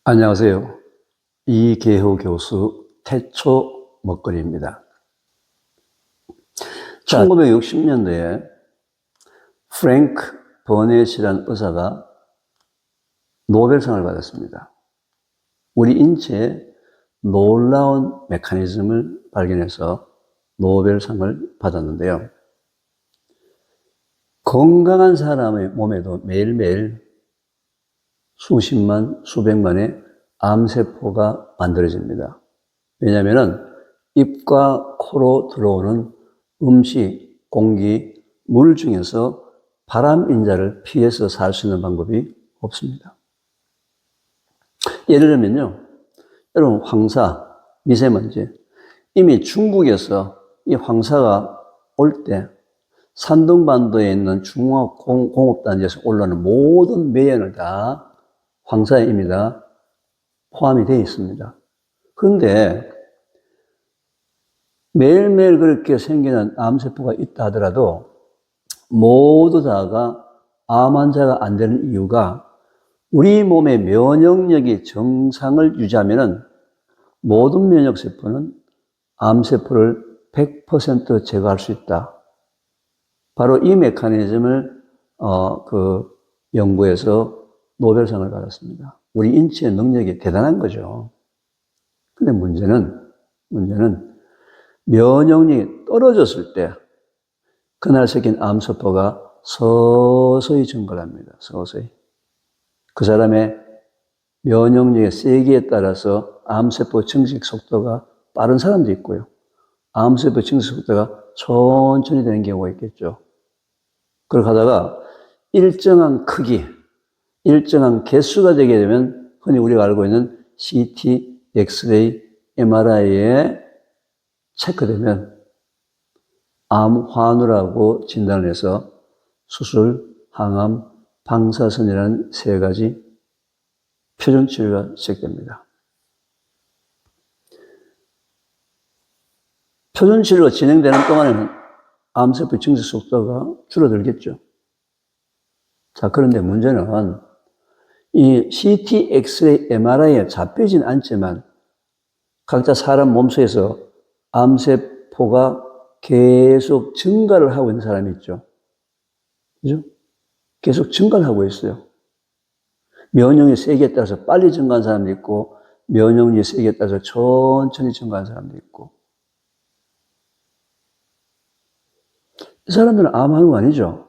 안녕하세요. 이계호 교수 태초 먹거리입니다. 1960년대에 프랭크 버넷이라는 의사가 노벨상을 받았습니다. 우리 인체의 놀라운 메커니즘을 발견해서 노벨상을 받았는데요. 건강한 사람의 몸에도 매일매일 수십만, 수백만의 암세포가 만들어집니다. 왜냐하면 입과 코로 들어오는 음식, 공기, 물 중에서 발암인자를 피해서 살 수 있는 방법이 없습니다. 예를 들면요, 여러분 황사, 미세먼지, 이미 중국에서 이 황사가 올 때 산둥반도에 있는 중화공업단지에서 올라오는 모든 매연을 다 황사에 이미 다 포함이 되어 있습니다. 그런데 매일매일 그렇게 생기는 암세포가 있다 하더라도 모두 다가 암 환자가 안 되는 이유가 우리 몸의 면역력이 정상을 유지하면 모든 면역세포는 암세포를 100% 제거할 수 있다. 바로 이 메커니즘을 연구해서 노벨상을 받았습니다. 우리 인체의 능력이 대단한 거죠. 근데 문제는 면역력이 떨어졌을 때 그날 생긴 암세포가 서서히 증가합니다. 서서히. 그 사람의 면역력의 세기에 따라서 암세포 증식 속도가 빠른 사람도 있고요. 암세포 증식 속도가 천천히 되는 경우가 있겠죠. 그렇게 하다가 일정한 크기, 일정한 개수가 되게 되면 흔히 우리가 알고 있는 CT, 엑스레이, MRI에 체크되면 암환우라고 진단을 해서 수술, 항암, 방사선이라는 세 가지 표준 치료가 시작됩니다. 표준 치료가 진행되는 동안에는 암세포 증식 속도가 줄어들겠죠. 자, 그런데 문제는 이 CT, 엑스레이, MRI에 잡히진 않지만 각자 사람 몸속에서 암세포가 계속 증가를 하고 있는 사람이 있죠. 그죠? 계속 증가를 하고 있어요. 면역력 세기에 따라서 빨리 증가하는 사람도 있고, 면역력 세기에 따라서 천천히 증가하는 사람도 있고. 이 사람들은 암 환우가 아니죠.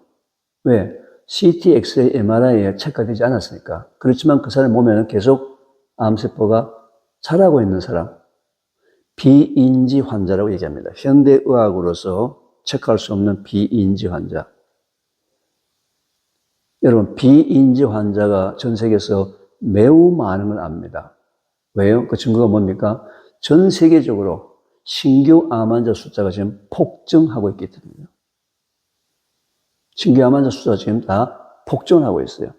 왜? CT, 엑스레이, MRI에 체크되지 않았으니까. 그렇지만 그 사람 몸에는 계속 암세포가 자라고 있는 사람. 비인지 환자라고 얘기합니다. 현대의학으로서 체크할 수 없는 비인지 환자. 여러분, 비인지 환자가 전 세계에서 매우 많은 걸 압니다. 왜요? 그 증거가 뭡니까? 전 세계적으로 신규 암 환자 숫자가 지금 폭증하고 있기 때문이에요. 신규 암 환자 숫자가 지금 다 폭증하고 있어요.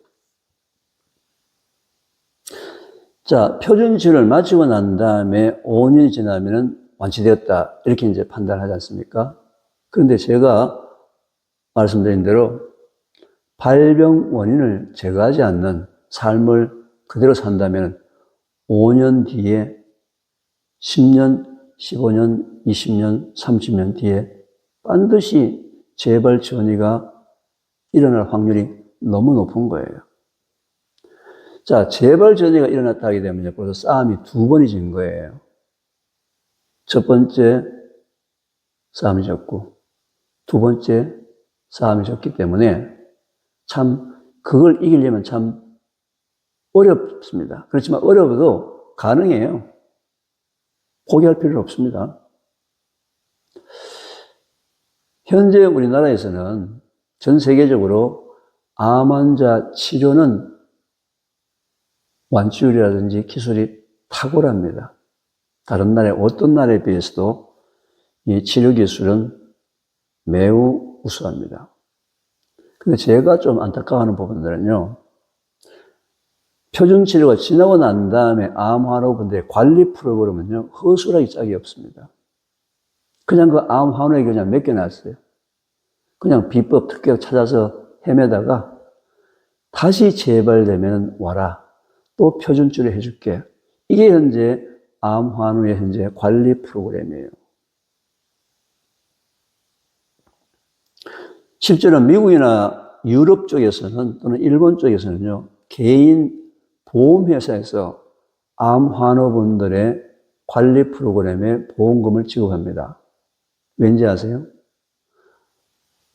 자, 표준 치료를 마치고 난 다음에 5년이 지나면 완치되었다. 이렇게 이제 판단하지 않습니까? 그런데 제가 말씀드린 대로 발병 원인을 제거하지 않는 삶을 그대로 산다면 5년 뒤에 10년, 15년, 20년, 30년 뒤에 반드시 재발 전이가 일어날 확률이 너무 높은 거예요. 자, 재발 전이가 일어났다 하게 되면 벌써 싸움이 두 번이 진 거예요. 첫 번째 싸움이 졌고, 두 번째 싸움이 졌기 때문에 참 그걸 이기려면 참 어렵습니다. 그렇지만 어려워도 가능해요. 포기할 필요 없습니다. 현재 우리나라에서는 전 세계적으로 암 환자 치료는 완치율이라든지 기술이 탁월합니다. 다른 나라의 어떤 나라에 비해서도 이 치료 기술은 매우 우수합니다. 근데 제가 좀 안타까워하는 부분들은요, 표준 치료가 지나고 난 다음에 암 환우분들의 관리 프로그램은요, 허술하기 짝이 없습니다. 그냥 그 암 환우에게 그냥 맡겨놨어요. 그냥 비법 특격 찾아서 헤매다가 다시 재발되면 와라. 또 표준 치료 해줄게. 이게 현재 암 환우의 현재 관리 프로그램이에요. 실제로 미국이나 유럽 쪽에서는 또는 일본 쪽에서는요, 개인 보험회사에서 암 환우분들의 관리 프로그램에 보험금을 지급합니다. 왠지 아세요?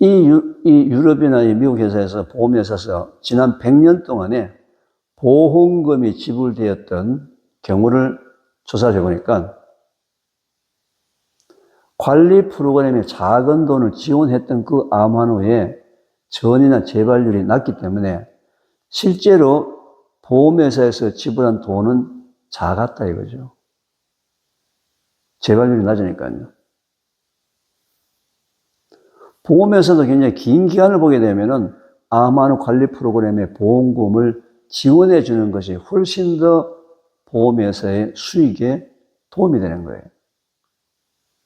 이 유럽이나 이 미국 회사에서 보험회사에서 지난 100년 동안에 보험금이 지불되었던 경우를 조사를 해보니까 관리 프로그램에 작은 돈을 지원했던 그 암 환우의 전이나 재발률이 낮기 때문에 실제로 보험회사에서 지불한 돈은 작았다 이거죠. 재발률이 낮으니까요. 보험회사도 굉장히 긴 기간을 보게 되면은 암 환우 관리 프로그램의 보험금을 지원해 주는 것이 훨씬 더 보험회사의 수익에 도움이 되는 거예요.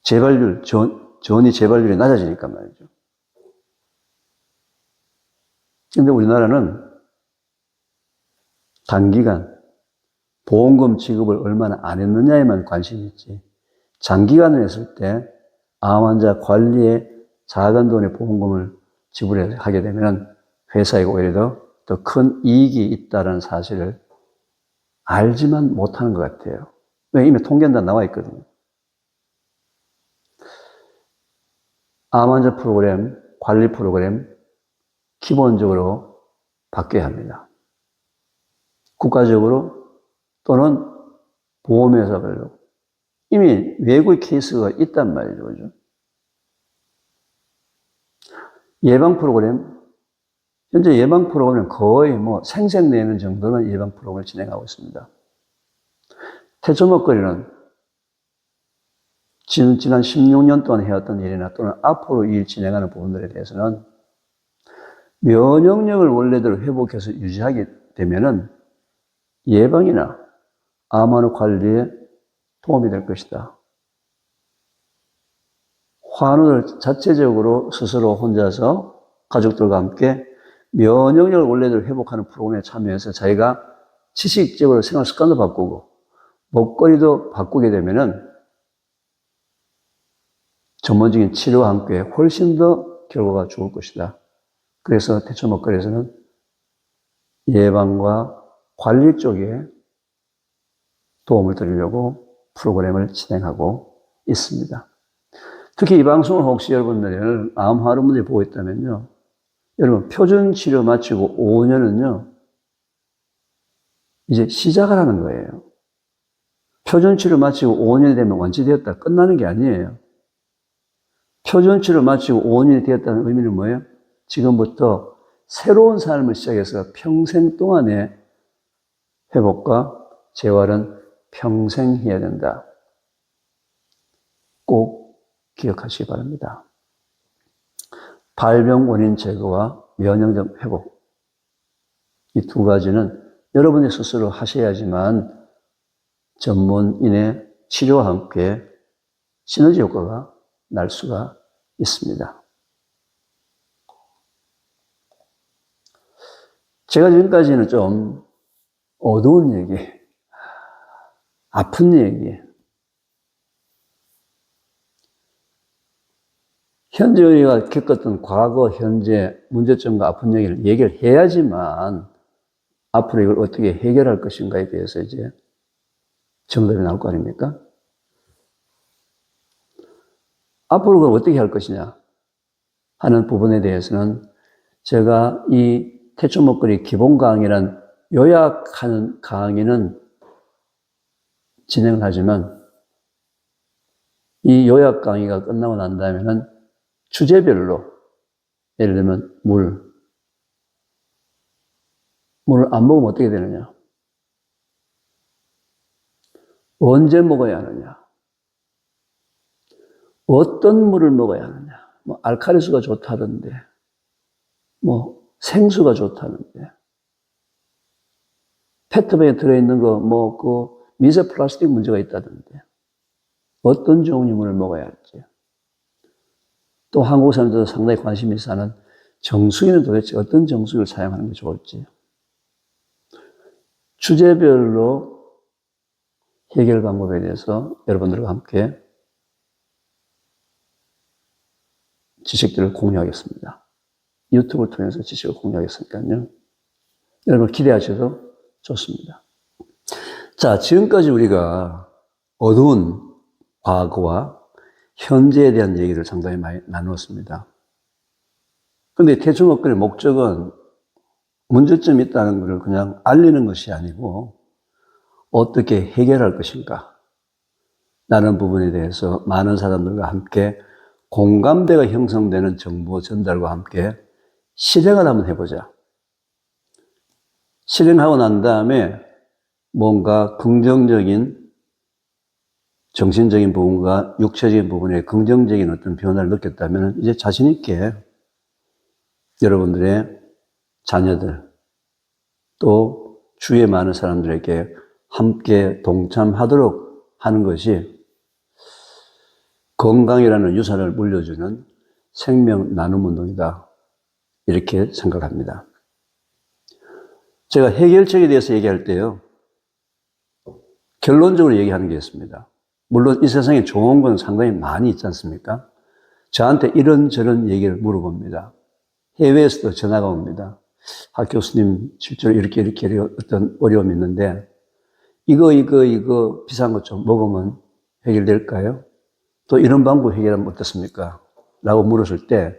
재발률, 전이 재발률이 낮아지니까 말이죠. 근데 우리나라는 단기간 보험금 지급을 얼마나 안 했느냐에만 관심이 있지. 장기간을 했을 때 암 환자 관리에 작은 돈의 보험금을 지불하게 되면 회사에 오히려 더 큰 이익이 있다는 사실을 알지만 못하는 것 같아요. 왜? 이미 통계는 다 나와 있거든요. 암 환자 프로그램, 관리 프로그램 기본적으로 바뀌어야 합니다. 국가적으로 또는 보험회사별로 이미 외국의 케이스가 있단 말이죠. 그죠? 예방 프로그램, 현재 예방 프로그램은 거의 생색내는 정도는 예방 프로그램을 진행하고 있습니다. 태초 먹거리는 지난 16년 동안 해왔던 일이나 또는 앞으로 일 진행하는 부분들에 대해서는 면역력을 원래대로 회복해서 유지하게 되면은 예방이나 암 환우 관리에 도움이 될 것이다. 환우를 자체적으로 스스로 혼자서 가족들과 함께 면역력을 원래대로 회복하는 프로그램에 참여해서 자기가 지식적으로 생활 습관도 바꾸고 먹거리도 바꾸게 되면은 전문적인 치료와 함께 훨씬 더 결과가 좋을 것이다. 그래서 태초 먹거리에서는 예방과 관리 쪽에 도움을 드리려고 프로그램을 진행하고 있습니다. 특히 이 방송을 혹시 여러분들 암 환우 문제 보고 있다면요. 여러분 표준 치료 마치고 5년은요. 이제 시작을 하는 거예요. 표준 치료 마치고 5년이 되면 완치되었다. 끝나는 게 아니에요. 표준 치료 마치고 5년이 되었다는 의미는 뭐예요? 지금부터 새로운 삶을 시작해서 평생 동안의 회복과 재활은 평생 해야 된다. 꼭 기억하시기 바랍니다. 발병 원인 제거와 면역력 회복. 이 두 가지는 여러분이 스스로 하셔야지만 전문인의 치료와 함께 시너지 효과가 날 수가 있습니다. 제가 지금까지는 좀 어두운 얘기, 아픈 얘기, 현재 우리가 겪었던 과거, 현재 문제점과 아픈 얘기를 얘기를 해야지만 앞으로 이걸 어떻게 해결할 것인가에 대해서 이제 정답이 나올 거 아닙니까? 앞으로 그걸 어떻게 할 것이냐 하는 부분에 대해서는 제가 이 태초 먹거리 기본 강의란 요약하는 강의는 진행을 하지만 이 요약 강의가 끝나고 난 다음에는 주제별로 예를 들면 물을 안 먹으면 어떻게 되느냐? 언제 먹어야 하느냐? 어떤 물을 먹어야 하느냐? 알칼리수가 좋다던데, 생수가 좋다는데, 페트병에 들어있는 미세 플라스틱 문제가 있다던데, 어떤 종류 물을 먹어야 할지. 또 한국 사람들도 상당히 관심이 있어 하는 정수기는 도대체 어떤 정수기를 사용하는 게 좋을지. 주제별로 해결 방법에 대해서 여러분들과 함께 지식들을 공유하겠습니다. 유튜브를 통해서 지식을 공유하겠으니까요. 여러분 기대하셔도 좋습니다. 자, 지금까지 우리가 어두운 과거와 현재에 대한 얘기를 상당히 많이 나누었습니다. 근데 대중업권의 목적은 문제점이 있다는 것을 그냥 알리는 것이 아니고 어떻게 해결할 것인가 라는 부분에 대해서 많은 사람들과 함께 공감대가 형성되는 정보 전달과 함께 실행을 한번 해보자. 실행하고 난 다음에 뭔가 긍정적인 정신적인 부분과 육체적인 부분에 긍정적인 어떤 변화를 느꼈다면 이제 자신 있게 여러분들의 자녀들 또 주위에 많은 사람들에게 함께 동참하도록 하는 것이 건강이라는 유산을 물려주는 생명 나눔 운동이다. 이렇게 생각합니다. 제가 해결책에 대해서 얘기할 때요. 결론적으로 얘기하는 게 있습니다. 물론 이 세상에 좋은 건 상당히 많이 있지 않습니까? 저한테 이런저런 얘기를 물어봅니다. 해외에서도 전화가 옵니다. 아, 교수님, 실제로 이렇게 어떤 어려움이 있는데, 이거 비싼 것 좀 먹으면 해결될까요? 또 이런 방법 해결하면 어떻습니까? 라고 물었을 때,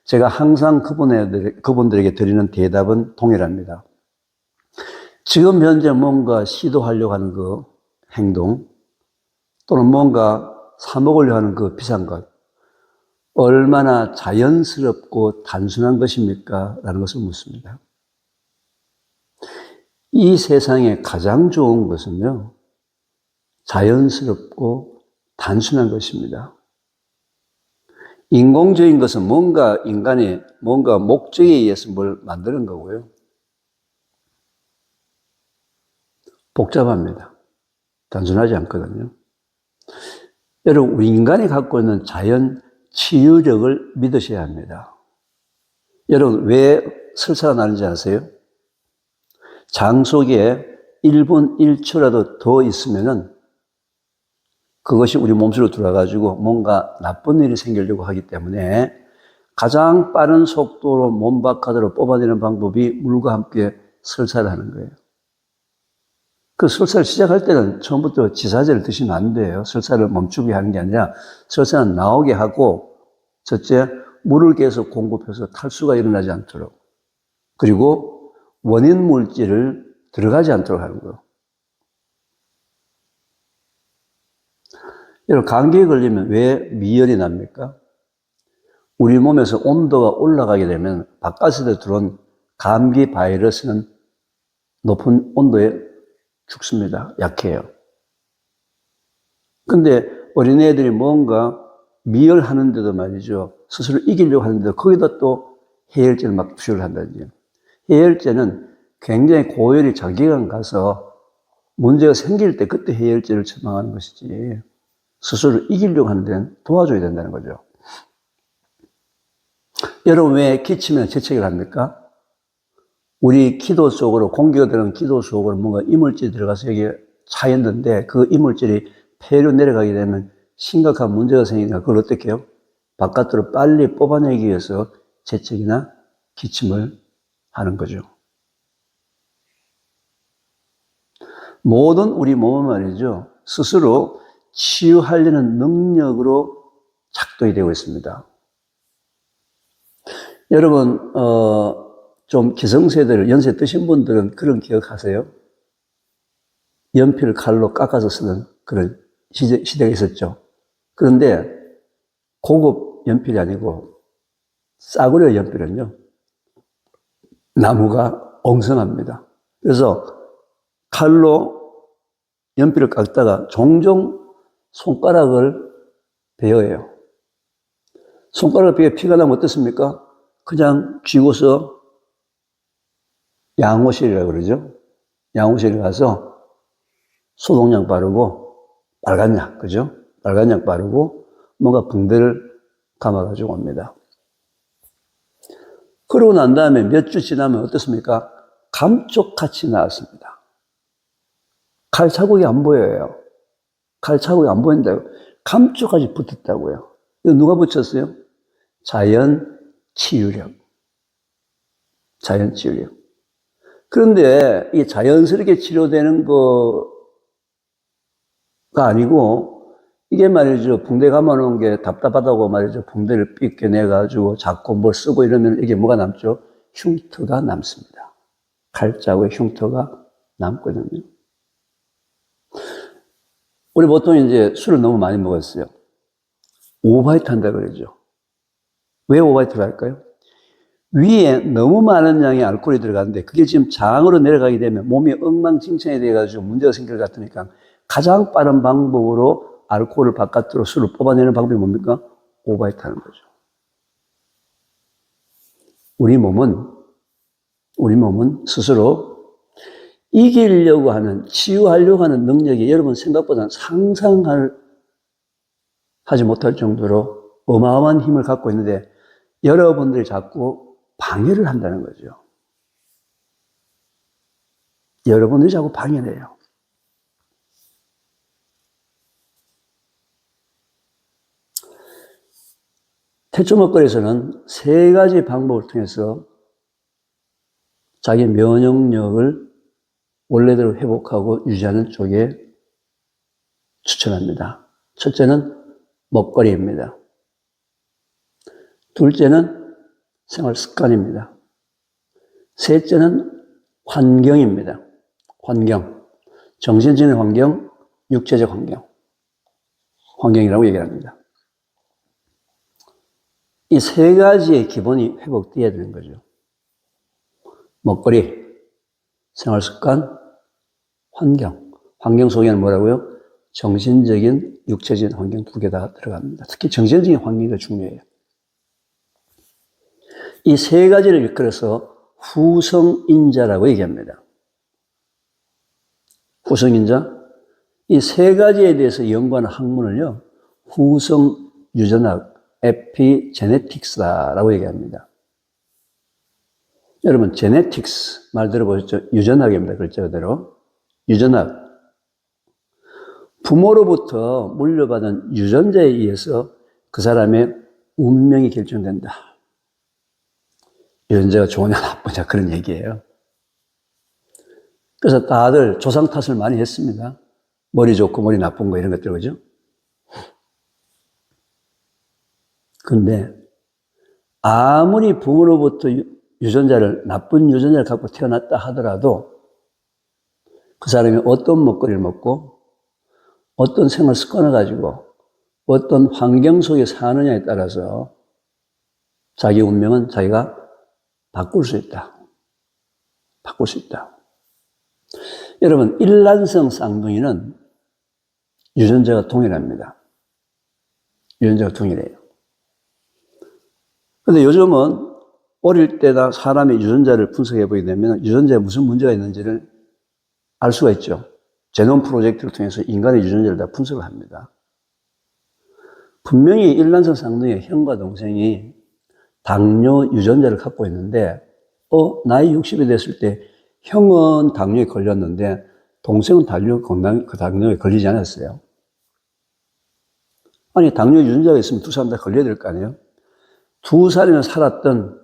제가 항상 그분들에게 드리는 대답은 동일합니다. 지금 현재 뭔가 시도하려고 하는 그 행동, 또는 뭔가 사먹으려고 하는 그 비싼 것, 얼마나 자연스럽고 단순한 것입니까? 라는 것을 묻습니다. 이 세상에 가장 좋은 것은요, 자연스럽고 단순한 것입니다. 인공적인 것은 뭔가 인간이 뭔가 목적에 의해서 뭘 만드는 거고요. 복잡합니다. 단순하지 않거든요. 여러분, 우리 인간이 갖고 있는 자연 치유력을 믿으셔야 합니다. 여러분, 왜 설사가 나는지 아세요? 장 속에 1분 1초라도 더 있으면은 그것이 우리 몸속으로 들어가가지고 뭔가 나쁜 일이 생기려고 하기 때문에 가장 빠른 속도로 몸 바깥으로 뽑아내는 방법이 물과 함께 설사를 하는 거예요. 그 설사를 시작할 때는 처음부터 지사제를 드시면 안 돼요. 설사를 멈추게 하는 게 아니라 설사는 나오게 하고 첫째, 물을 계속 공급해서 탈수가 일어나지 않도록 그리고 원인 물질을 들어가지 않도록 하는 거예요. 여러분, 감기에 걸리면 왜 미열이 납니까? 우리 몸에서 온도가 올라가게 되면 바깥에서 들어온 감기 바이러스는 높은 온도에 죽습니다. 약해요. 근데 어린애들이 뭔가 미열하는데도 말이죠. 스스로 이기려고 하는데도 거기다 또 해열제를 막 투여를 한다든지. 해열제는 굉장히 고열이 장기간 가서 문제가 생길 때 그때 해열제를 처방하는 것이지 스스로 이기려고 하는 데는 도와줘야 된다는 거죠. 여러분 왜 기침이나 재채기를 합니까? 우리 기도 속으로 공기가 들어간 기도 속으로 뭔가 이물질이 들어가서 여기에 차였는데 그 이물질이 폐로 내려가게 되면 심각한 문제가 생기니까 그걸 어떻게 해요? 바깥으로 빨리 뽑아내기 위해서 재채기나 기침을 하는 거죠. 모든 우리 몸은 말이죠. 스스로 치유하려는 능력으로 작동이 되고 있습니다. 여러분, 좀 기성세대를 연세 드신 분들은 그런 기억하세요? 연필을 칼로 깎아서 쓰는 그런 시대가 있었죠. 그런데 고급 연필이 아니고 싸구려 연필은요, 나무가 엉성합니다. 그래서 칼로 연필을 깎다가 종종 손가락을 베어요. 손가락을 베어 피가 나면 어떻습니까? 그냥 쥐고서 양호실이라고 그러죠. 양호실에 가서 소독약 바르고 빨간 약, 그죠? 빨간 약 바르고 뭔가 붕대를 감아가지고 옵니다. 그러고 난 다음에 몇 주 지나면 어떻습니까? 감쪽같이 나왔습니다. 칼 자국이 안 보여요. 칼 자국이 안 보인다고. 감쪽까지 붙었다고요. 이거 누가 붙였어요? 자연 치유력. 자연 치유력. 그런데 이 자연스럽게 치료되는 거가 아니고 이게 말이죠. 붕대 감아놓은 게 답답하다고 말이죠. 붕대를 삐껴내가지고 자꾸 뭘 쓰고 이러면 이게 뭐가 남죠? 흉터가 남습니다. 칼자국에 흉터가 남거든요. 우리 보통 이제 술을 너무 많이 먹었어요. 오바이트 한다 그러죠. 왜 오바이트를 할까요? 위에 너무 많은 양의 알코올이 들어가는데 그게 지금 장으로 내려가게 되면 몸이 엉망진창이 돼가지고 문제가 생길 것 같으니까 가장 빠른 방법으로 알코올을 바깥으로 술을 뽑아내는 방법이 뭡니까? 오바이트 하는 거죠. 우리 몸은 스스로 이기려고 하는, 치유하려고 하는 능력이 여러분 생각보다 하지 못할 정도로 어마어마한 힘을 갖고 있는데 여러분들이 자꾸 방해를 한다는 거죠. 여러분들이 자꾸 방해를 해요. 태초목걸에서는 3가지 방법을 통해서 자기 면역력을 원래대로 회복하고 유지하는 쪽에 추천합니다. 첫째는 먹거리입니다. 둘째는 생활 습관입니다. 셋째는 환경입니다. 환경. 정신적인 환경, 육체적 환경. 환경이라고 얘기합니다. 이 3가지의 기본이 회복되어야 되는 거죠. 먹거리, 생활 습관, 환경. 환경 속에는 뭐라고요? 정신적인, 육체적인 환경 2개 다 들어갑니다. 특히 정신적인 환경이 더 중요해요. 이 3가지를 일컬어서 후성인자라고 얘기합니다. 후성인자? 이 3가지에 대해서 연구하는 학문을요, 후성유전학, 에피제네틱스라고 얘기합니다. 여러분, 제네틱스 말 들어보셨죠? 유전학입니다. 글자 그대로. 유전학. 부모로부터 물려받은 유전자에 의해서 그 사람의 운명이 결정된다. 유전자가 좋으냐 나쁘냐 그런 얘기예요. 그래서 다들 조상 탓을 많이 했습니다. 머리 좋고 머리 나쁜 거 이런 것들, 그죠? 근데 아무리 부모로부터 나쁜 유전자를 갖고 태어났다 하더라도 그 사람이 어떤 먹거리를 먹고 어떤 생활 습관을 가지고 어떤 환경 속에 사느냐에 따라서 자기 운명은 자기가 바꿀 수 있다. 바꿀 수 있다. 여러분, 일란성 쌍둥이는 유전자가 동일합니다. 유전자가 동일해요. 근데 요즘은 어릴 때다 사람의 유전자를 분석해 보게 되면 유전자에 무슨 문제가 있는지를 알 수가 있죠. 제놈 프로젝트를 통해서 인간의 유전자를 다 분석을 합니다. 분명히 일란성 쌍둥이의 형과 동생이 당뇨 유전자를 갖고 있는데, 나이 60이 됐을 때 형은 당뇨에 걸렸는데 동생은 당뇨에 걸리지 않았어요. 아니, 당뇨 유전자가 있으면 두 사람 다 걸려야 될 거 아니에요? 두 사람이 살았던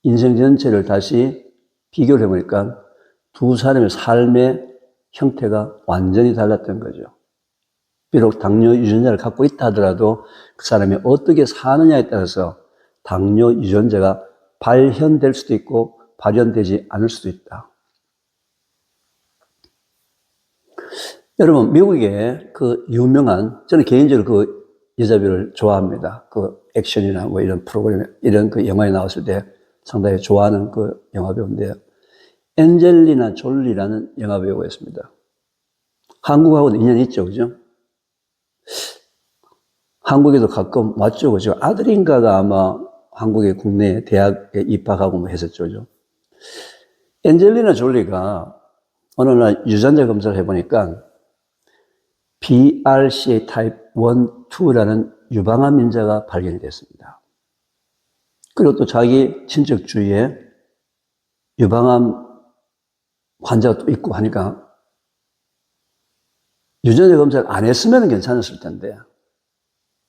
인생 전체를 다시 비교를 해보니까 두 사람의 삶의 형태가 완전히 달랐던 거죠. 비록 당뇨 유전자를 갖고 있다 하더라도 그 사람이 어떻게 사느냐에 따라서 당뇨 유전자가 발현될 수도 있고 발현되지 않을 수도 있다. 여러분, 미국의 그 유명한, 저는 개인적으로 그 여자배우를 좋아합니다. 그 액션이나 뭐 이런 프로그램, 이런 그 영화에 나왔을 때 상당히 좋아하는 그 영화배우인데요. 엔젤리나 졸리라는 영화배우가 있습니다. 한국하고도 인연이 있죠, 그죠? 한국에도 가끔 왔죠, 그죠? 아들인가가 아마 한국의 국내 대학에 입학하고 뭐 했었죠, 그죠? 엔젤리나 졸리가 어느 날 유전자 검사를 해보니까 BRCA 타입 1, 2라는 유방암 인자가 발견이 됐습니다. 그리고 또 자기 친척 주위에 유방암 환자가 또 있고 하니까 유전자 검사를 안 했으면 괜찮았을 텐데,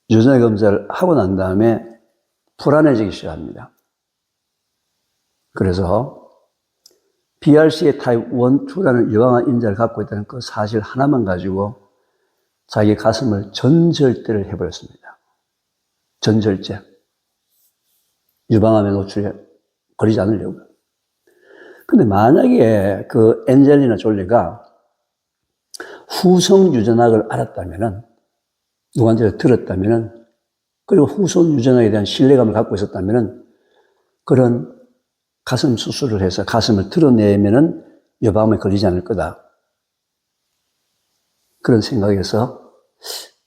유전자 검사를 하고 난 다음에 불안해지기 시작합니다. 그래서 BRCA 타입 1, 2라는 유방암 인자를 갖고 있다는 그 사실 하나만 가지고 자기 가슴을 전절제를 해버렸습니다. 전절제. 유방암에 노출해 버리지 않으려고요. 근데 만약에 그 엔젤리나 졸리가 후성 유전학을 알았다면은, 누구한테 들었다면은, 그리고 후성 유전학에 대한 신뢰감을 갖고 있었다면은, 그런 가슴 수술을 해서 가슴을 드러내면은 유방암에 걸리지 않을 거다. 그런 생각에서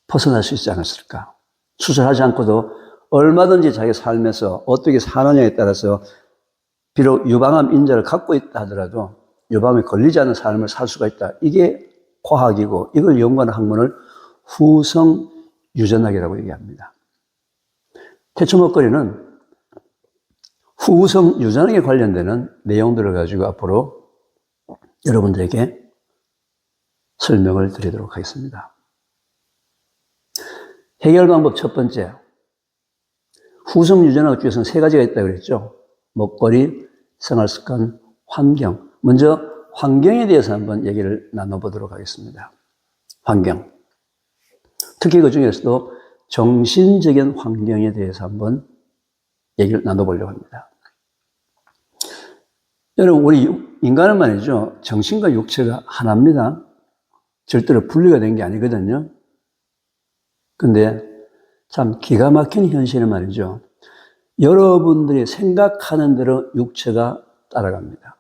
벗어날 수 있지 않았을까. 수술하지 않고도 얼마든지 자기 삶에서 어떻게 사느냐에 따라서 비록 유방암 인자를 갖고 있다 하더라도 유방암에 걸리지 않은 삶을 살 수가 있다. 이게 과학이고 이걸 연구하는 학문을 후성 유전학이라고 얘기합니다. 태초 먹거리는 후성 유전학에 관련되는 내용들을 가지고 앞으로 여러분들에게 설명을 드리도록 하겠습니다. 해결 방법 첫 번째. 후성 유전학 중에서는 세 가지가 있다고 그랬죠. 먹거리, 생활습관, 환경. 먼저 환경에 대해서 한번 얘기를 나눠보도록 하겠습니다. 환경. 특히 그 중에서도 정신적인 환경에 대해서 한번 얘기를 나눠보려고 합니다. 여러분, 우리 인간은 말이죠. 정신과 육체가 하나입니다. 절대로 분리가 된 게 아니거든요. 근데 참 기가 막힌 현실은 말이죠. 여러분들이 생각하는 대로 육체가 따라갑니다.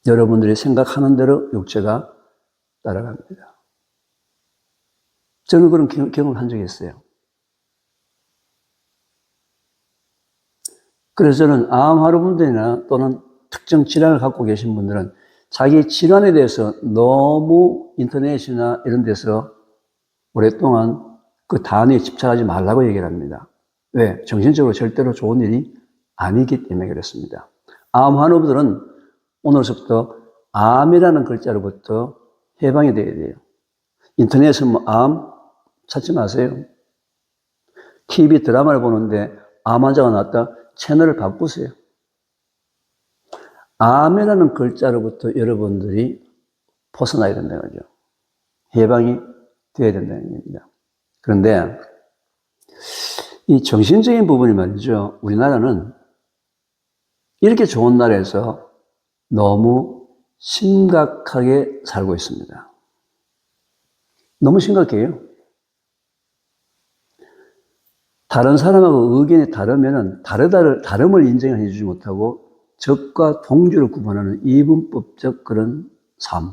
여러분들이 생각하는 대로 육체가 따라갑니다. 저는 그런 경험을 한 적이 있어요. 그래서 저는 암 환우분들이나 또는 특정 질환을 갖고 계신 분들은 자기 질환에 대해서 너무 인터넷이나 이런 데서 오랫동안 그 단위에 집착하지 말라고 얘기를 합니다. 왜? 정신적으로 절대로 좋은 일이 아니기 때문에 그렇습니다. 암 환우분들은 오늘부터 암이라는 글자로부터 해방이 되어야 돼요. 인터넷에서 뭐 암 찾지 마세요. TV 드라마를 보는데 암 환자가 나왔다. 채널을 바꾸세요. 암이라는 글자로부터 여러분들이 벗어나야 된다는 거죠. 해방이 되어야 된다는 얘기입니다. 그런데 이 정신적인 부분이 말이죠. 우리나라는 이렇게 좋은 나라에서 너무 심각하게 살고 있습니다. 너무 심각해요. 다른 사람하고 의견이 다르면은 다름을 인정해 주지 못하고 적과 동주를 구분하는 이분법적 그런 삶.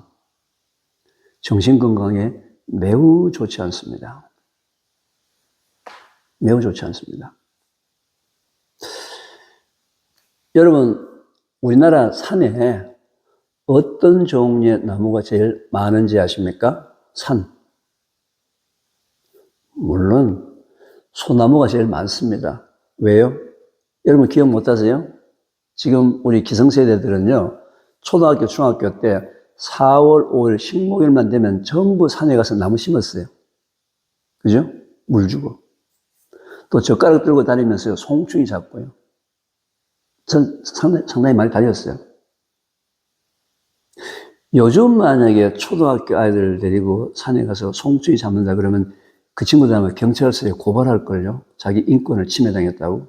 정신건강에 매우 좋지 않습니다. 매우 좋지 않습니다. 여러분, 우리나라 산에 어떤 종류의 나무가 제일 많은지 아십니까? 산. 물론 소나무가 제일 많습니다. 왜요? 여러분 기억 못 하세요? 지금 우리 기성세대들은요, 초등학교, 중학교 때 4월, 5월, 식목일만 되면 전부 산에 가서 나무 심었어요. 그죠? 물 주고. 또 젓가락 들고 다니면서요, 송충이 잡고요. 전 상당히 많이 다녔어요. 요즘 만약에 초등학교 아이들을 데리고 산에 가서 송충이 잡는다 그러면 그 친구들 아마 경찰서에 고발할걸요. 자기 인권을 침해당했다고.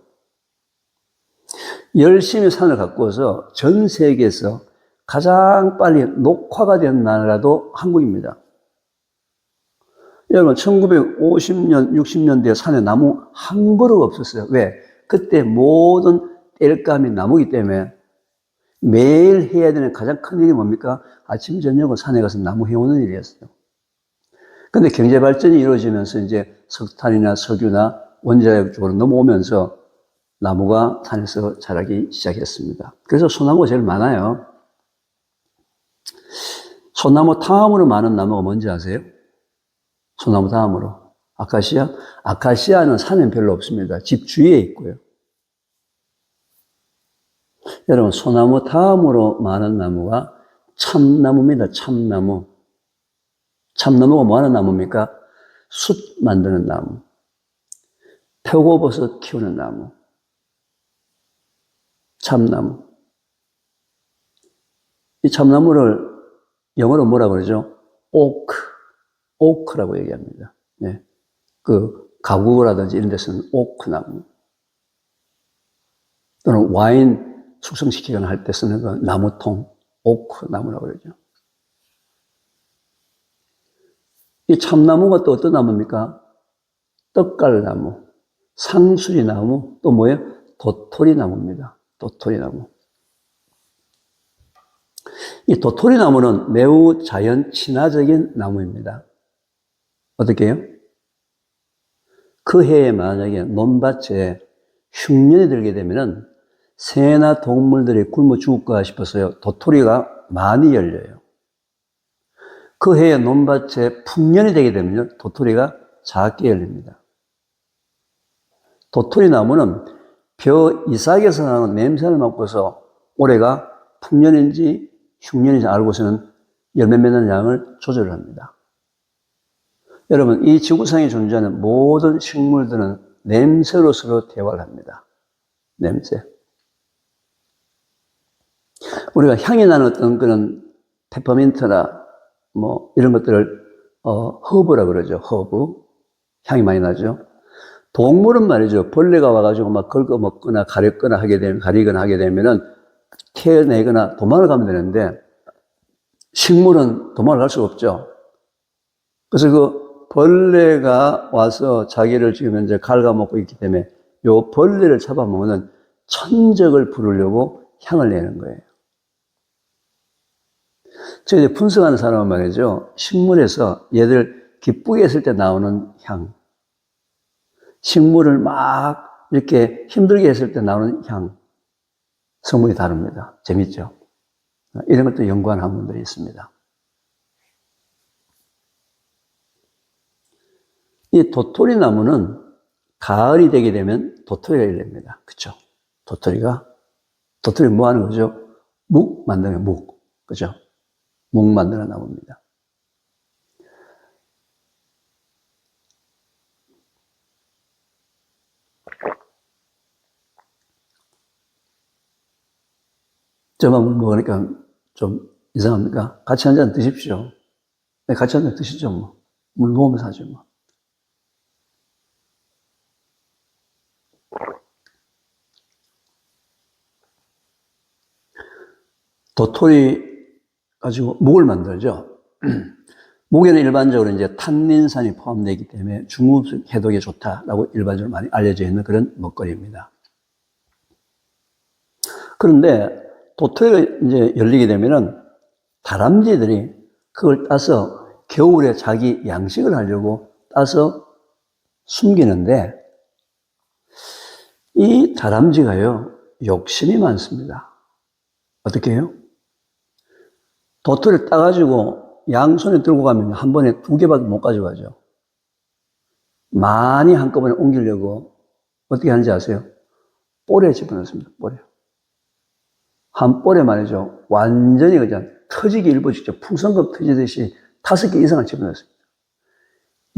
열심히 산을 가꾸어서 전 세계에서 가장 빨리 녹화가 된 나라도 한국입니다. 여러분, 1950년, 60년대에 산에 나무 한 그루 없었어요. 왜? 그때 모든 땔감이 나무이기 때문에 매일 해야 되는 가장 큰 일이 뭡니까? 아침, 저녁을 산에 가서 나무 해오는 일이었어요. 근데 경제 발전이 이루어지면서 이제 석탄이나 석유나 원자력 쪽으로 넘어오면서 나무가 산에서 자라기 시작했습니다. 그래서 소나무가 제일 많아요. 소나무 다음으로 많은 나무가 뭔지 아세요? 소나무 다음으로. 아카시아? 아카시아는 산엔 별로 없습니다. 집 주위에 있고요. 여러분, 소나무 다음으로 많은 나무가 참나무입니다. 참나무. 참나무가 뭐 하는 나무입니까? 숯 만드는 나무. 표고버섯 키우는 나무. 참나무. 이 참나무를 영어로 뭐라 그러죠? 오크라고 얘기합니다. 예. 그 가구라든지 이런 데 쓰는 오크나무. 또는 와인 숙성시키거나 할 때 쓰는 그 나무통, 오크나무라고 그러죠. 이 참나무가 또 어떤 나무입니까? 떡갈나무, 상수리나무, 또 뭐예요? 도토리나무입니다. 도토리나무. 이 도토리나무는 매우 자연 친화적인 나무입니다. 어떻게 해요? 그 해에 만약에 논밭에 흉년이 들게 되면은 새나 동물들이 굶어 죽을까 싶어서요. 도토리가 많이 열려요. 그 해에 논밭에 풍년이 되게 되면요. 도토리가 작게 열립니다. 도토리 나무는 벼 이삭에서 나는 냄새를 맡고서 올해가 풍년인지 흉년인지 알고서는 열매 맺는 양을 조절합니다. 여러분, 이 지구상에 존재하는 모든 식물들은 냄새로 서로 대화를 합니다. 냄새. 우리가 향이 나는 어떤 그런 페퍼민트나 뭐 이런 것들을 허브라 그러죠. 허브. 향이 많이 나죠. 동물은 말이죠. 벌레가 와가지고 막 긁어 먹거나 가리거나 하게 되면은 태어내거나 도망을 가면 되는데 식물은 도망을 갈 수가 없죠. 그래서 그 벌레가 와서 자기를 지금 현재 갉아먹고 있기 때문에 요 벌레를 잡아먹는 천적을 부르려고 향을 내는 거예요. 저 이제 분석하는 사람은 말이죠. 식물에서 얘들 기쁘게 했을 때 나오는 향, 식물을 막 이렇게 힘들게 했을 때 나오는 향, 성분이 다릅니다. 재밌죠? 이런 것도 연구한 학문들이 있습니다. 이 도토리 나무는 가을이 되게 되면 도토리가 열립니다. 그쵸? 도토리 뭐 하는 거죠? 묵 만드는 묵. 그죠? 묵 만드는 나무입니다. 저만 먹으니까 좀 이상합니까? 같이 한 잔 드십시오. 네, 같이 한 잔 드시죠, 뭐. 물 먹으면서 하죠, 뭐. 도토리 가지고 묵을 만들죠. 묵에는 일반적으로 이제 탄닌산이 포함되기 때문에 중후군 해독에 좋다라고 일반적으로 많이 알려져 있는 그런 먹거리입니다. 그런데 도토리가 이제 열리게 되면은 다람쥐들이 그걸 따서 겨울에 자기 양식을 하려고 따서 숨기는데 이 다람쥐가요, 욕심이 많습니다. 어떻게 해요? 도토리를 따가지고 양손에 들고 가면 한 번에 2개밖에 못 가져가죠. 많이 한꺼번에 옮기려고 어떻게 하는지 아세요? 볼에 집어넣습니다. 볼에. 한 볼에 말이죠. 완전히 그냥 터지기 일보 직전 풍선껌 터지듯이 5개 이상을 집어넣습니다.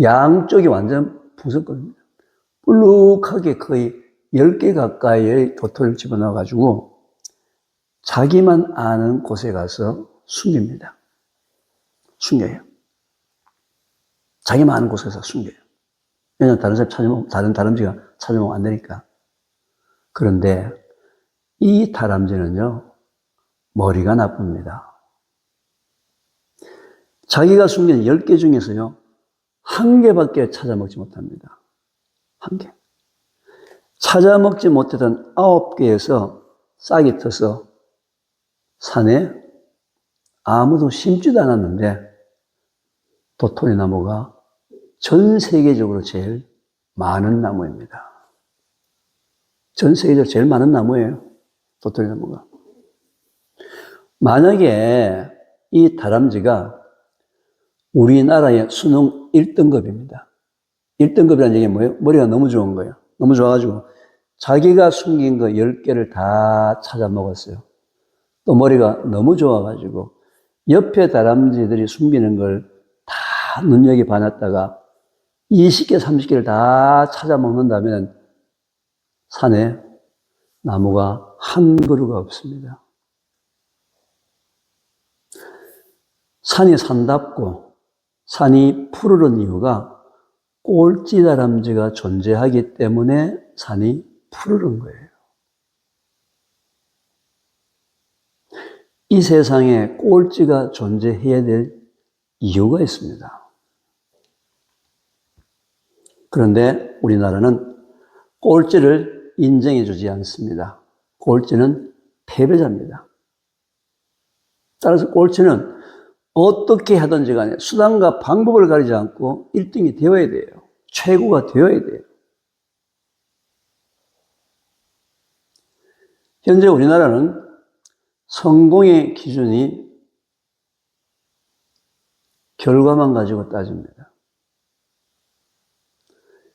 양쪽이 완전 풍선껌입니다. 볼록하게 거의 10개 가까이의 도토리를 집어넣어가지고 자기만 아는 곳에 가서 숨깁니다. 숨겨요. 자기만 아는 곳에서 숨겨요. 왜냐하면 다른 사람 찾아보면, 다른 다람쥐가 찾아보면 안 되니까. 그런데 이 다람쥐는요, 머리가 나쁩니다. 자기가 숨긴 10개 중에서요, 1개밖에 찾아먹지 못합니다. 1개. 찾아먹지 못했던 9개에서 싹이 터서 산에 아무도 심지도 않았는데 도토리 나무가 전 세계적으로 제일 많은 나무입니다. 전 세계적으로 제일 많은 나무예요. 도토리 나무가. 만약에 이 다람쥐가 우리나라의 수능 1등급입니다. 1등급이라는 얘기는 뭐예요? 머리가 너무 좋은 거예요. 너무 좋아가지고 자기가 숨긴 거 10개를 다 찾아 먹었어요. 또 머리가 너무 좋아가지고 옆에 다람쥐들이 숨기는 걸 다 눈여겨봐놨다가 20개, 30개를 다 찾아 먹는다면 산에 나무가 한 그루가 없습니다. 산이 산답고 산이 푸르른 이유가 꼴찌다람쥐가 존재하기 때문에 산이 푸르른 거예요. 이 세상에 꼴찌가 존재해야 될 이유가 있습니다. 그런데 우리나라는 꼴찌를 인정해 주지 않습니다. 꼴찌는 패배자입니다. 따라서 꼴찌는 어떻게 하든지 간에 수단과 방법을 가리지 않고 1등이 되어야 돼요. 최고가 되어야 돼요. 현재 우리나라는 성공의 기준이 결과만 가지고 따집니다.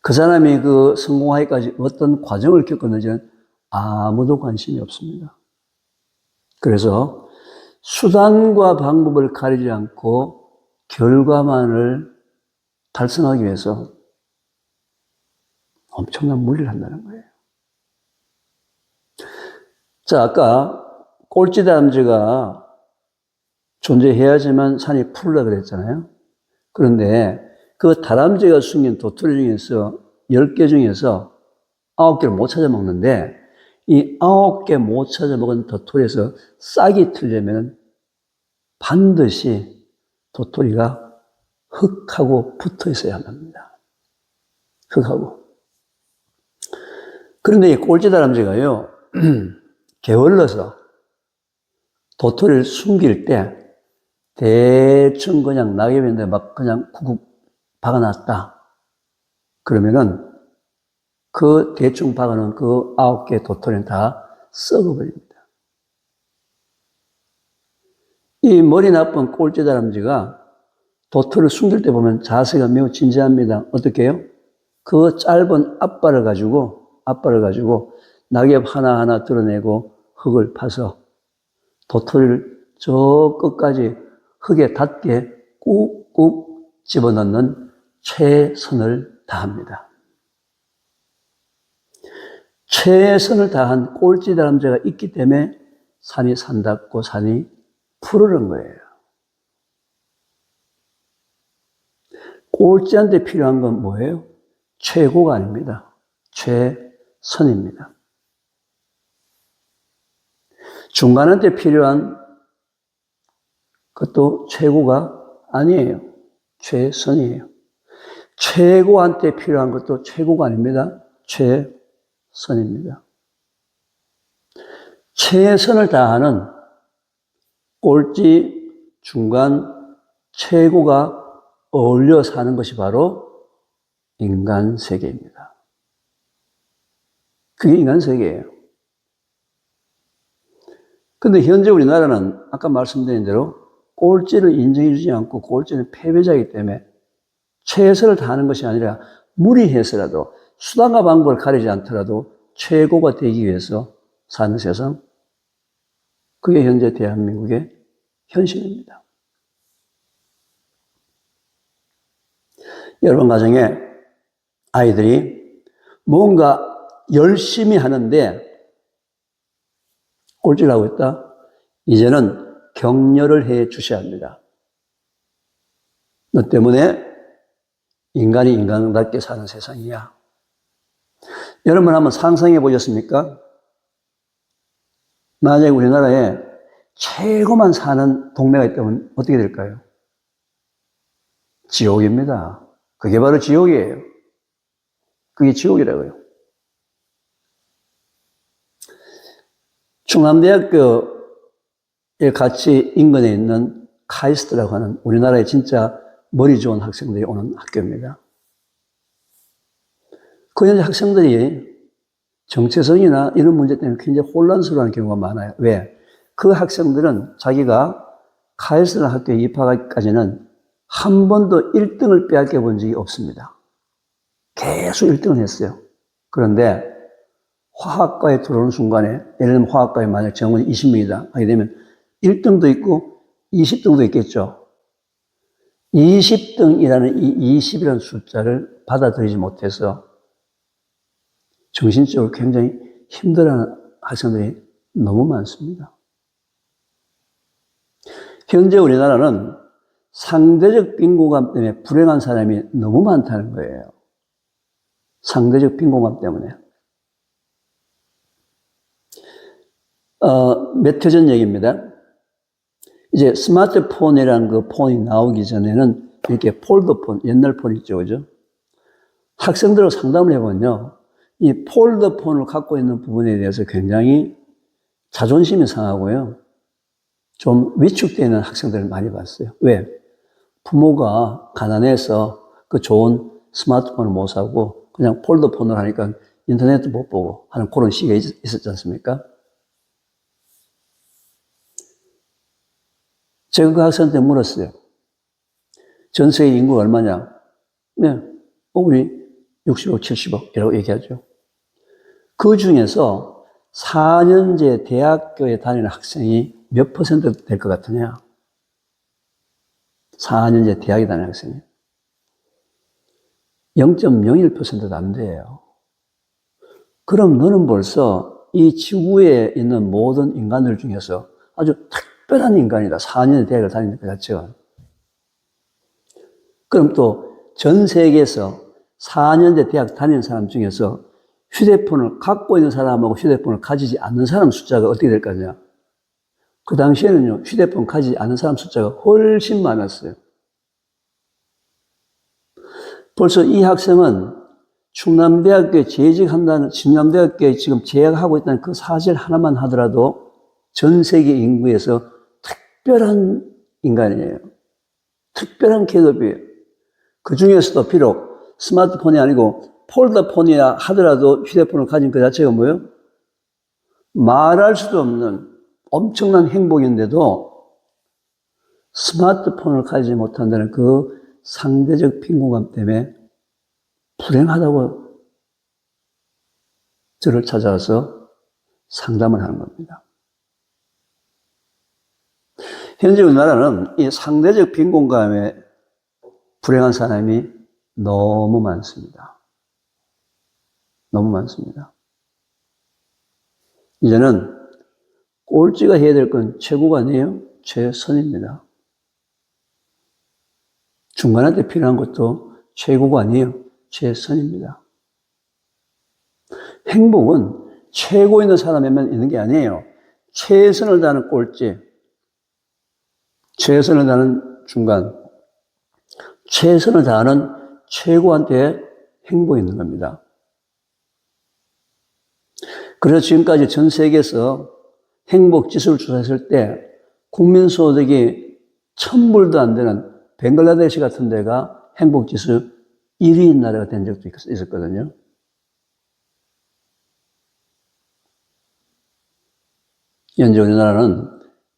그 사람이 그 성공하기까지 어떤 과정을 겪었는지는 아무도 관심이 없습니다. 그래서 수단과 방법을 가리지 않고 결과만을 달성하기 위해서 엄청난 무리를 한다는 거예요. 자, 아까 꼴찌다람쥐가 존재해야지만 산이 푸르다 그랬잖아요. 그런데 그 다람쥐가 숨긴 도토리 중에서 10개 중에서 9개를 못 찾아 먹는데 이 9개 못 찾아 먹은 도토리에서 싹이 틀려면 반드시 도토리가 흙하고 붙어 있어야 합니다. 흙하고. 그런데 이 꼴찌다람쥐가요, 게을러서 도토리를 숨길 때 대충 그냥 낙엽인데 막 그냥 쿡쿡 박아놨다. 그러면은 그 대충 박아놓은 그 9개 도토리는 다 썩어버립니다. 이 머리 나쁜 꼴찌다람쥐가 도토리를 숨길 때 보면 자세가 매우 진지합니다. 어떻게 해요? 그 짧은 앞발을 가지고 낙엽 하나하나 드러내고 흙을 파서 도토리를 저 끝까지 흙에 닿게 꾹꾹 집어넣는 최선을 다합니다. 최선을 다한 꼴찌다람쥐가 있기 때문에 산이 산답고 산이 푸르른 거예요. 꼴찌한테 필요한 건 뭐예요? 최고가 아닙니다. 최선입니다. 중간한테 필요한 것도 최고가 아니에요. 최선이에요. 최고한테 필요한 것도 최고가 아닙니다. 최선입니다. 최선을 다하는 꼴찌, 중간, 최고가 어울려 사는 것이 바로 인간 세계입니다. 그게 인간 세계예요. 근데 현재 우리나라는 아까 말씀드린 대로 꼴찌를 인정해 주지 않고 꼴찌는 패배자이기 때문에 최선을 다하는 것이 아니라 무리해서라도 수단과 방법을 가리지 않더라도 최고가 되기 위해서 사는 세상, 그게 현재 대한민국의 현실입니다. 여러분 가정에 아이들이 뭔가 열심히 하는데 꼴찌를 하고 있다? 이제는 격려를 해 주셔야 합니다. 너 때문에 인간이 인간답게 사는 세상이야. 여러분 한번 상상해 보셨습니까? 만약에 우리나라에 최고만 사는 동네가 있다면 어떻게 될까요? 지옥입니다. 그게 바로 지옥이에요. 그게 지옥이라고요. 충남대학교에 같이 인근에 있는 카이스트라고 하는 우리나라의 진짜 머리 좋은 학생들이 오는 학교입니다. 그 현재 학생들이 정체성이나 이런 문제 때문에 굉장히 혼란스러워하는 경우가 많아요. 왜? 그 학생들은 자기가 카이스트 학교에 입학하기까지는 한 번도 1등을 빼앗겨 본 적이 없습니다. 계속 1등을 했어요. 그런데 화학과에 들어오는 순간에, 예를 들면 화학과에 만약 정원이 20명이다 하게 되면 1등도 있고 20등도 있겠죠. 20등이라는 이 20이라는 숫자를 받아들이지 못해서 정신적으로 굉장히 힘들어하는 학생들이 너무 많습니다. 현재 우리나라는 상대적 빈곤감 때문에 불행한 사람이 너무 많다는 거예요. 상대적 빈곤감 때문에. 몇 해 전 얘기입니다. 이제 스마트폰이라는 그 폰이 나오기 전에는 이렇게 폴더폰, 옛날 폰 있죠, 그죠? 학생들하고 상담을 해보면요. 이 폴더폰을 갖고 있는 부분에 대해서 굉장히 자존심이 상하고요. 좀 위축되어 있는 학생들을 많이 봤어요. 왜? 부모가 가난해서 그 좋은 스마트폰을 못 사고 그냥 폴더폰을 하니까 인터넷도 못 보고 하는 그런 시기가 있었지 않습니까? 제가 그 학생한테 물었어요. 전 세계 인구가 얼마냐? 네, 우리 60억, 70억이라고 얘기하죠. 그 중에서 4년제 대학교에 다니는 학생이 몇 퍼센트 될 것 같으냐? 4년제 대학에 다니는 학생이 0.01%도 안 돼요. 그럼 너는 벌써 이 지구에 있는 모든 인간들 중에서 아주 특별한 인간이다. 4년제 대학을 다니는 것 자체가. 그럼 또 전 세계에서 4년제 대학 다니는 사람 중에서 휴대폰을 갖고 있는 사람하고 휴대폰을 가지지 않는 사람 숫자가 어떻게 될 거냐? 그 당시에는요, 휴대폰 가지지 않는 사람 숫자가 훨씬 많았어요. 벌써 이 학생은 충남대학교에 충남대학교에 지금 재학하고 있다는 그 사실 하나만 하더라도 전 세계 인구에서 특별한 인간이에요. 특별한 계급이에요. 그 중에서도 비록 스마트폰이 아니고 폴더폰이라 하더라도 휴대폰을 가진 그 자체가 뭐예요? 말할 수도 없는 엄청난 행복인데도 스마트폰을 가지지 못한다는 그 상대적 빈곤감 때문에 불행하다고 저를 찾아와서 상담을 하는 겁니다. 현재 우리나라는 이 상대적 빈곤감에 불행한 사람이 너무 많습니다. 너무 많습니다. 이제는 꼴찌가 해야 될 건 최고가 아니에요. 최선입니다. 중간한테 필요한 것도 최고가 아니에요. 최선입니다. 행복은 최고 있는 사람에만 있는 게 아니에요. 최선을 다하는 꼴찌, 최선을 다하는 중간, 최선을 다하는 최고한테 행복이 있는 겁니다. 그래서 지금까지 전 세계에서 행복 지수를 조사했을 때 국민소득이 1000불도 안 되는 벵글라데시 같은 데가 행복 지수 1위인 나라가 된 적도 있었거든요. 현재 우리나라는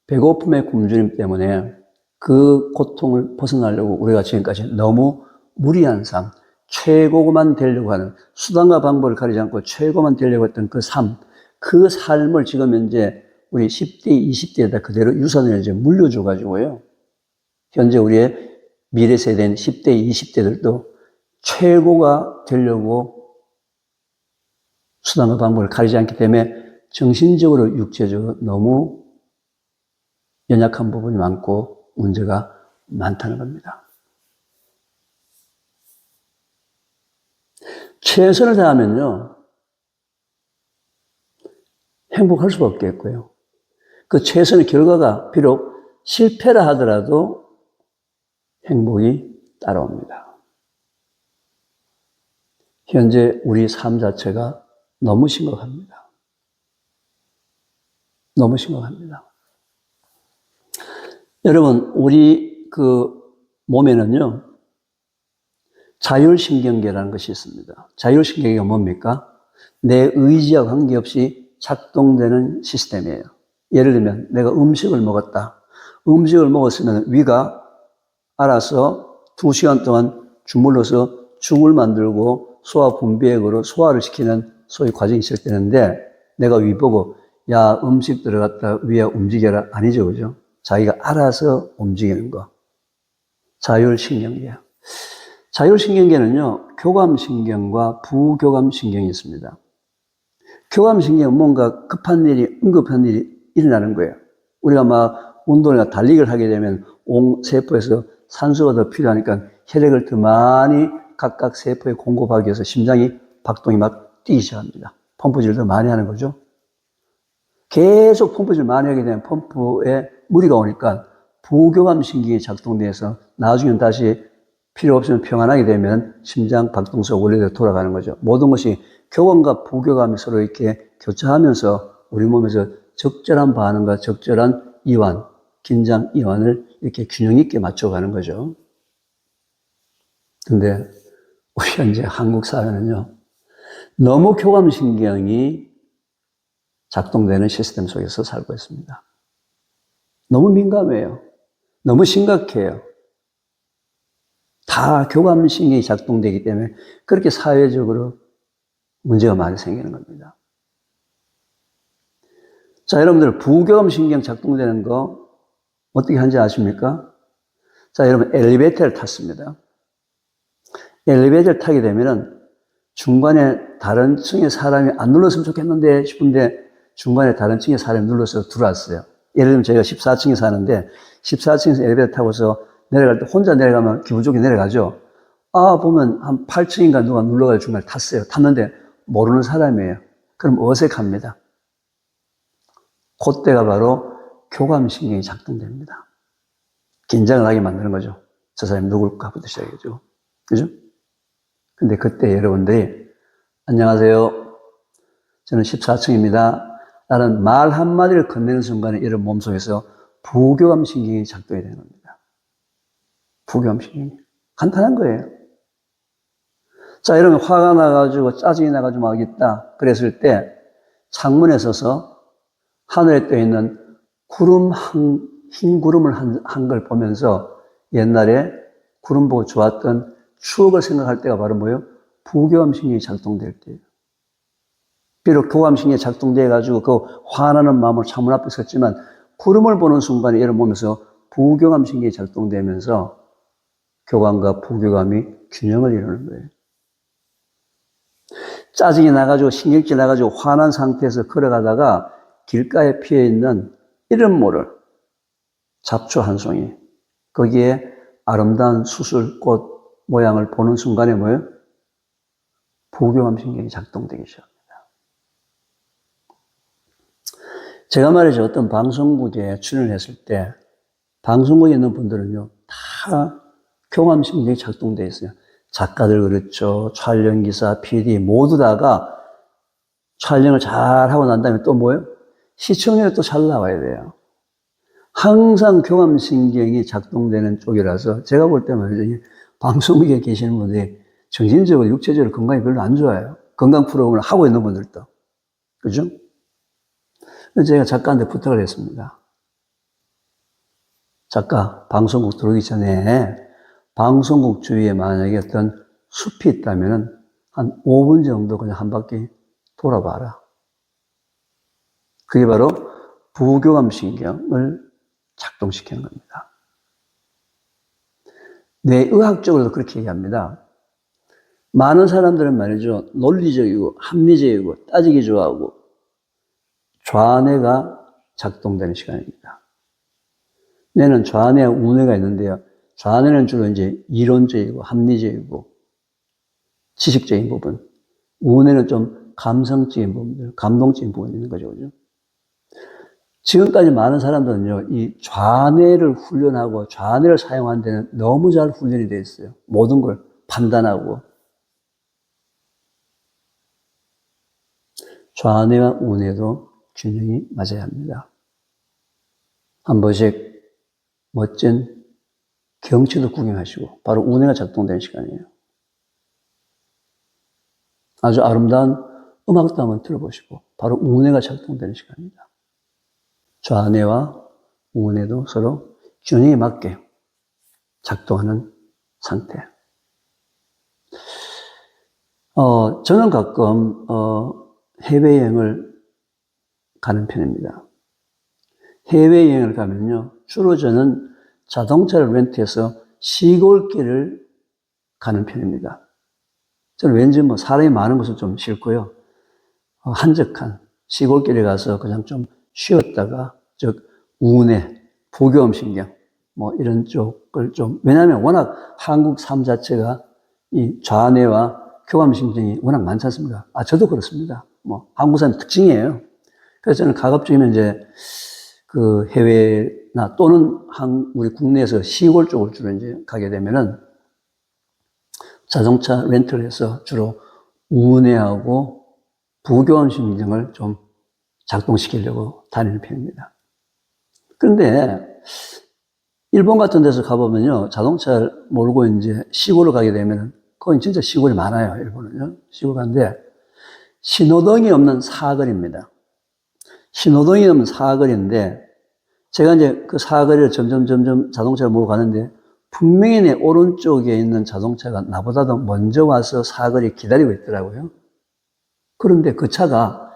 배고픔의 굶주림 때문에 그 고통을 벗어나려고 우리가 지금까지 너무 무리한 삶, 최고만 되려고 하는 수단과 방법을 가리지 않고 최고만 되려고 했던 그 삶, 그 삶을 지금 현재 우리 10대, 20대에다 그대로 유산을 이제 물려줘가지고요. 현재 우리의 미래 세대인 10대, 20대들도 최고가 되려고 수단과 방법을 가리지 않기 때문에 정신적으로, 육체적으로 너무 연약한 부분이 많고 문제가 많다는 겁니다. 최선을 다하면요, 행복할 수가 없겠고요. 그 최선의 결과가 비록 실패라 하더라도 행복이 따라옵니다. 현재 우리 삶 자체가 너무 심각합니다. 너무 심각합니다. 여러분, 우리 그 몸에는요, 자율신경계라는 것이 있습니다. 자율신경계가 뭡니까? 내 의지와 관계없이 작동되는 시스템이에요. 예를 들면 내가 음식을 먹었다. 음식을 먹었으면 위가 알아서 2시간 동안 주물러서 죽을 만들고 소화 분비액으로 소화를 시키는 소위 과정이 시작되는데 내가 위 보고 야, 음식 들어갔다 위에 움직여라. 아니죠, 그죠? 자기가 알아서 움직이는 거. 자율신경계. 자율신경계는요, 교감신경과 부교감신경이 있습니다. 교감신경은 뭔가 급한 일이, 응급한 일이 일어나는 거예요. 우리가 막 운동이나 달리기를 하게 되면 온 세포에서 산소가 더 필요하니까 혈액을 더 많이 각각 세포에 공급하기 위해서 심장이 박동이 막 뛰기 시작합니다. 펌프질을 더 많이 하는 거죠. 계속 펌프질을 많이 하게 되면 펌프에 무리가 오니까 부교감신경이 작동돼서 나중에는 다시 필요 없으면 평안하게 되면 심장 박동수가 원래대로 돌아가는 거죠. 모든 것이 교감과 부교감이 서로 이렇게 교차하면서 우리 몸에서 적절한 반응과 적절한 이완, 긴장 이완을 이렇게 균형 있게 맞춰가는 거죠. 근데 우리 현재 한국 사회는요, 너무 교감신경이 작동되는 시스템 속에서 살고 있습니다. 너무 민감해요. 너무 심각해요. 다 교감신경이 작동되기 때문에 그렇게 사회적으로 문제가 많이 생기는 겁니다. 자, 여러분들 부교감신경 작동되는 거 어떻게 하는지 아십니까? 자, 여러분 엘리베이터를 탔습니다. 엘리베이터를 타게 되면은 중간에 다른 층의 사람이 안 눌렀으면 좋겠는데 싶은데 중간에 다른 층의 사람이 눌러서 들어왔어요. 예를 들면 저희가 14층에 사는데 14층에서 엘리베이터 타고서 내려갈 때 혼자 내려가면 기분 좋게 내려가죠. 아, 보면 한 8층인가 누가 눌러가지고 중간에 탔어요. 탔는데 모르는 사람이에요. 그럼 어색합니다. 그때가 바로 교감신경이 작동됩니다. 긴장을 하게 만드는 거죠. 저 사람이 누굴까부터 시작이죠. 그죠? 근데 그때 여러분들이 안녕하세요. 저는 14층입니다. 라는 말 한마디를 건네는 순간에 이런 몸속에서 부교감신경이 작동이 되는 겁니다. 부교감신경이. 간단한 거예요. 자, 여러분 화가 나가지고 짜증이 나가지고 막 있다. 그랬을 때 창문에 서서 하늘에 떠 있는 흰 구름을 한 걸 보면서 옛날에 구름 보고 좋았던 추억을 생각할 때가 바로 뭐예요? 부교감신경이 작동될 때예요. 비록 교감신경이 작동돼가지고 그 화나는 마음으로 창문 앞에 섰지만 구름을 보는 순간에 얘를 보면서 부교감신경이 작동되면서 교감과 부교감이 균형을 이루는 거예요. 짜증이 나가지고 신경질 나가지고 화난 상태에서 걸어가다가 길가에 피어있는 이름 모를 잡초 한 송이, 거기에 아름다운 수술꽃 모양을 보는 순간에 뭐예요? 부교감신경이 작동되기 시작합니다. 제가 말이죠. 어떤 방송국에 출연을 했을 때 방송국에 있는 분들은요, 다 교감신경이 작동되어 있어요. 작가들 그렇죠. 촬영기사, PD 모두 다가 촬영을 잘 하고 난 다음에 또 뭐예요? 시청률이 또 잘 나와야 돼요. 항상 교감신경이 작동되는 쪽이라서 제가 볼 때 말이죠. 방송국에 계시는 분들이 정신적으로, 육체적으로 건강이 별로 안 좋아요. 건강 프로그램을 하고 있는 분들도. 그죠? 그래서 제가 작가한테 부탁을 했습니다. 작가, 방송국 들어오기 전에 방송국 주위에 만약에 어떤 숲이 있다면 한 5분 정도 그냥 한 바퀴 돌아봐라. 그게 바로 부교감신경을 작동시키는 겁니다. 뇌의학적으로도 그렇게 얘기합니다. 많은 사람들은 말이죠. 논리적이고 합리적이고 따지기 좋아하고 좌뇌가 작동되는 시간입니다. 뇌는 좌뇌와 우뇌가 있는데요. 좌뇌는 주로 이제 이론적이고 합리적이고 지식적인 부분, 우뇌는 좀 감성적인 부분들, 감동적인 부분이 있는 거죠. 그죠? 지금까지 많은 사람들은요, 이 좌뇌를 훈련하고 좌뇌를 사용하는 데는 너무 잘 훈련이 되어 있어요. 모든 걸 판단하고. 좌뇌와 우뇌도 균형이 맞아야 합니다. 한 번씩 멋진 경치도 구경하시고, 바로 우뇌가 작동되는 시간이에요. 아주 아름다운 음악도 한번 들어보시고, 바로 우뇌가 작동되는 시간입니다. 좌뇌와 우뇌도 서로 균형에 맞게 작동하는 상태. 저는 가끔, 해외여행을 가는 편입니다. 해외여행을 가면요, 주로 저는 자동차를 렌트해서 시골길을 가는 편입니다. 저는 왠지 뭐 사람이 많은 곳은 좀 싫고요. 한적한 시골길에 가서 그냥 좀 쉬었다가, 즉, 우뇌, 부교음신경, 뭐 이런 쪽을 좀, 왜냐하면 워낙 한국 삶 자체가 이 좌뇌와 교감신경이 워낙 많지 않습니까? 저도 그렇습니다. 뭐, 한국 사람 특징이에요. 그래서 저는 가급적이면 이제 그 해외나 또는 우리 국내에서 시골 쪽을 주로 이제 가게 되면은 자동차 렌트를 해서 주로 우뇌하고 부교감신경을 좀 작동시키려고 다니는 편입니다. 그런데 일본 같은 데서 가보면요, 자동차를 몰고 이제 시골을 가게 되면 거기 진짜 시골이 많아요, 일본은요. 시골 가는데 신호등이 없는 사거리입니다. 신호등이 없는 사거리인데 제가 이제 그 사거리를 점점 자동차를 몰고 가는데 분명히 내 오른쪽에 있는 자동차가 나보다도 먼저 와서 사거리에 기다리고 있더라고요. 그런데 그 차가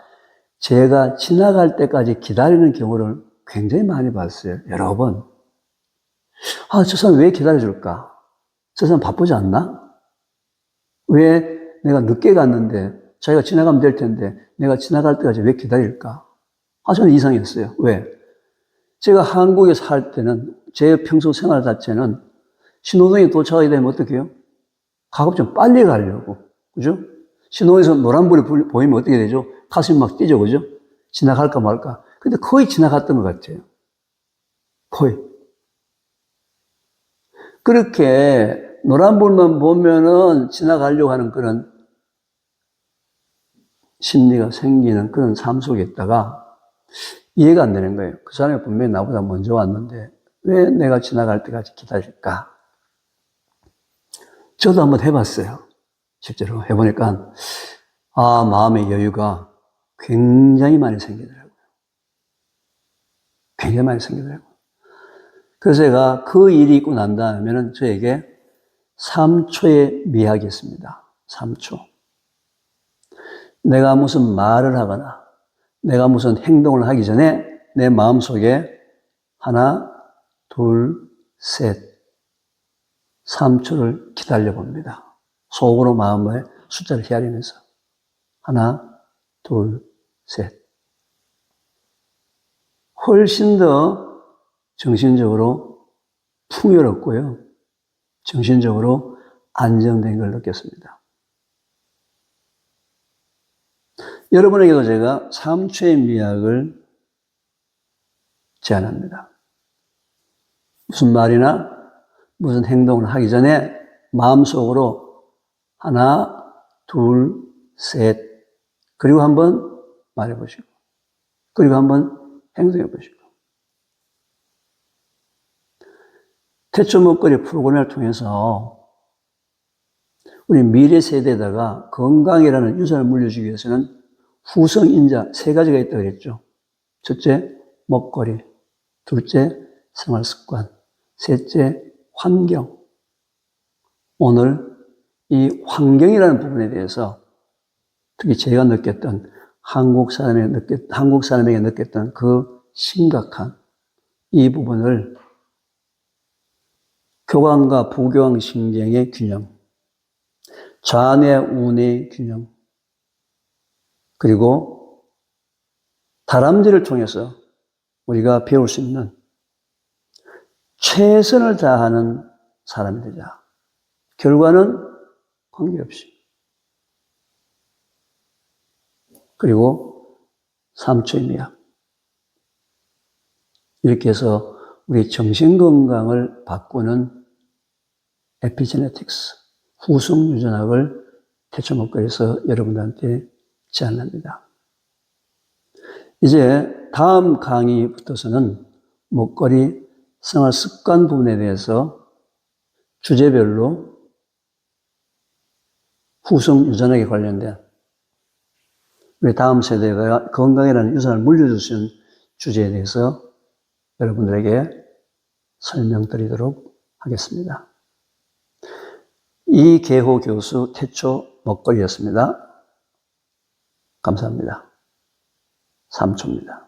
제가 지나갈 때까지 기다리는 경우를 굉장히 많이 봤어요. 여러 번. 저 사람 왜 기다려줄까? 저 사람 바쁘지 않나? 왜 내가 늦게 갔는데 자기가 지나가면 될 텐데 내가 지나갈 때까지 왜 기다릴까? 저는 이상했어요. 왜? 제가 한국에 살 때는 제 평소 생활 자체는 신호등이 도착하게 되면 어떻게 해요? 가급적 빨리 가려고. 그죠? 신호에서 노란불이 보이면 어떻게 되죠? 가슴이 막 뛰죠. 그죠? 지나갈까 말까. 근데 거의 지나갔던 것 같아요. 거의. 그렇게 노란불만 보면은 지나가려고 하는 그런 심리가 생기는 그런 삶 속에 있다가 이해가 안 되는 거예요. 그 사람이 분명히 나보다 먼저 왔는데 왜 내가 지나갈 때까지 기다릴까? 저도 한번 해봤어요. 실제로 해보니까 마음의 여유가 굉장히 많이 생기더라고요. 굉장히 많이 생기더라고요. 그래서 제가 그 일이 있고 난 다음에는 저에게 3초의 미학이 있습니다. 3초. 내가 무슨 말을 하거나 내가 무슨 행동을 하기 전에 내 마음속에 하나, 둘, 셋, 3초를 기다려 봅니다. 속으로 마음의 숫자를 헤아리면서 하나, 둘, 셋. 훨씬 더 정신적으로 풍요롭고요. 정신적으로 안정된 걸 느꼈습니다. 여러분에게도 제가 3초의 미학을 제안합니다. 무슨 말이나 무슨 행동을 하기 전에 마음속으로 하나, 둘, 셋, 그리고 한번 말해보시고, 그리고 한번 행동해보시고. 태초 먹거리 프로그램을 통해서 우리 미래 세대에다가 건강이라는 유산을 물려주기 위해서는 후성인자 3가지가 있다고 그랬죠. 첫째, 먹거리. 둘째, 생활습관. 셋째, 환경. 오늘 이 환경이라는 부분에 대해서 특히 제가 느꼈던 한국 사람에게 느꼈던 그 심각한 이 부분을 교감과 부교감 신경의 균형, 좌뇌 우뇌의 균형, 그리고 다람쥐를 통해서 우리가 배울 수 있는 최선을 다하는 사람이 되자. 결과는 관계없이. 그리고 3초의 미학. 이렇게 해서 우리 정신건강을 바꾸는 에피제네틱스, 후성유전학을 태초 먹거리에서 여러분들한테 제안합니다. 이제 다음 강의부터서는 먹거리 생활 습관 부분에 대해서 주제별로 후성유전학에 관련된 우리 다음 세대가 건강이라는 유산을 물려줄 수 있는 주제에 대해서 여러분들에게 설명드리도록 하겠습니다. 이계호 교수 태초 먹거리였습니다. 감사합니다. 3초입니다.